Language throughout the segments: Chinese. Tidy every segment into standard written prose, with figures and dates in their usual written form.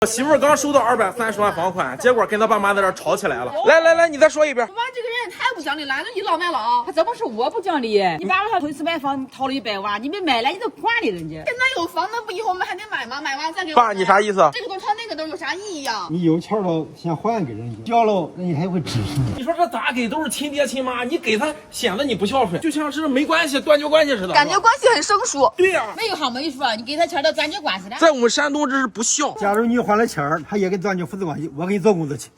我媳妇儿刚收到230万房款，结果跟他爸妈在这吵起来了。来，你再说一遍。我妈这个人也太不讲理了，你老买了啊？他怎么是我不讲理？你爸爸他头一次买房掏了100万，你没买来，你都管理人家。现在有房，那不以后我们还得买吗？买完再给我。爸，你啥意思？这个都抄那个都有啥意义呀？你有钱了，先还给人家，交了人家还会支持你。你说这咋给都是亲爹亲妈，你给他显得你不孝顺，就像是没关系断绝关系似的。感觉关系很生疏。对呀、没有好没说，你给他钱都断绝关系了。在我们山东这是不孝。假如你还了钱儿，他也给断绝父子关系，我给你做工资去。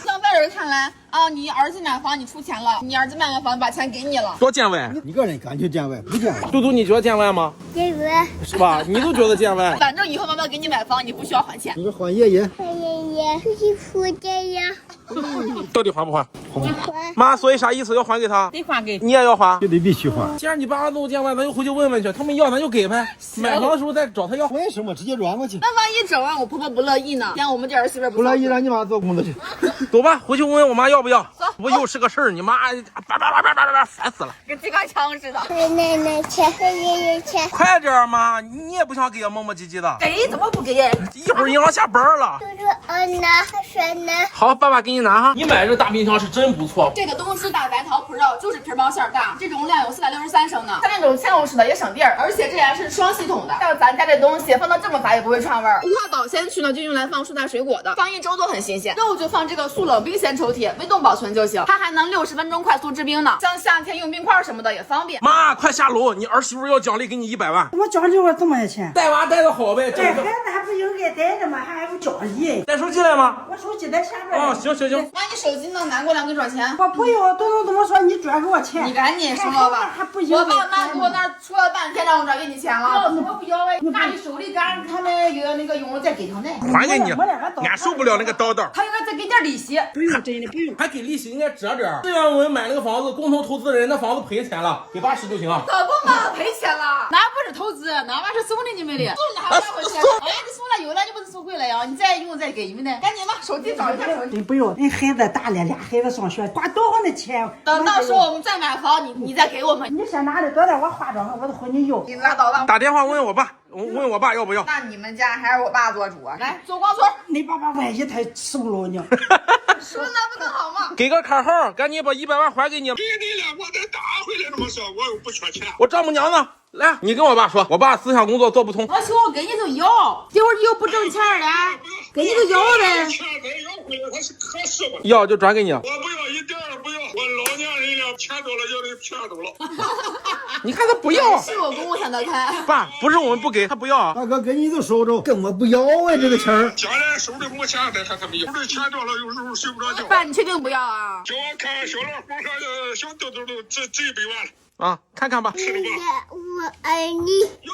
在外人看来啊，你儿子买房你出钱了，你儿子买完房把钱给你了，多见外！你个人感觉见外不见外？嘟嘟，你觉得见外吗？见外，是吧？你都觉得见外。反正以后妈妈给你买房，你不需要还钱。你说还爷爷，我爷爷出去负责呀，到底还不还？还妈，所以啥意思？要还给他？得还给。你也要还？就得必须还。既然你爸妈都见外，咱就回去问问去，他们要咱就给呗。买房的时候再找他要。为什么直接转过去？那万一整完我婆婆不乐意呢？嫌我们这儿媳妇不乐意让你妈做工资去。走吧，回去问问我妈要不要。走不又是个事儿，你妈叭，烦死了。跟机关枪似的。和奶奶钱，和爷爷钱，快点儿嘛，你也不想给啊，磨磨唧唧的。给怎么不给呀？一会儿银行下班了。叔叔二奶，他说呢，好，爸爸给你拿哈。你买这大冰箱是真不错。这个东芝大白桃 Pro 就是皮包馅儿大，这容量有463升呢。像那种嵌入式的也省地儿，而且这还是双系统的。还有咱家这东西放到这么大也不会串味儿。无话保鲜区呢就用来放蔬菜水果的，放1周都很新鲜。肉就放这个速冷冰鲜抽屉，微冻保存就行。它还能60分钟快速制冰呢，像夏天用冰块什么的也方便。妈，快下楼，你儿媳妇要奖励给你100万。怎么奖励我这么些钱？带娃带的好呗。带孩子还不应该带着吗？还有奖励。带手机来吗？我手机在下边。哦，行。妈，你手机能拿过来给转钱？我不用，都能这么说，你转给我钱。你赶紧说吧。还不应该。我爸妈给我那儿说了半天，让我转给你钱了。我不要哎，拿你手里干，他们有那个用了再给他们。还给你，俺受不了那个叨叨。他应该再给点利息。不用，真的不用。还给利息应该折折。虽然我们买那个房子，共同投资人那房子赔钱了，给80就行。可不嘛，赔钱了。那不是投资，那玩意是送的你们的。送的还不回钱？哎，你送了有了，你不是送回来呀？你再用再给你们的。赶紧吧，手机找一下手机。真不用，人孩子大了，俩孩子上学，花多少的钱？等到时候我们再买房，你再给我们。你先拿着，等待我化妆了，我都和你要。你拉倒吧。打电话问我爸，问我爸要不要。那你们家还是我爸做主啊？来，走光村。你爸爸万一他收了呢？说那不更好吗？给个卡号，赶紧把100万还给你。给你了，我再打回来这么说，我又不缺钱。我丈母娘呢？来，你跟我爸说，我爸思想工作做不通。我说我给你都要，一会儿你又不挣钱了，给你都要呗。钱再要回来，他是合适吗？要就转给你。我不要，一点也不要。我老年人了，钱多了就得骗走了。你看他不要。是我公公想得开。爸，不是我们不给他不要啊。大哥，给你都收着，跟我不要啊，这个钱儿。将来手里没钱再说他们要，这钱多了有时候睡不着觉。爸，你确定不要啊？叫我看小老虎上小豆豆都值100万了。啊，看看吧。是的吧？我爱你。哟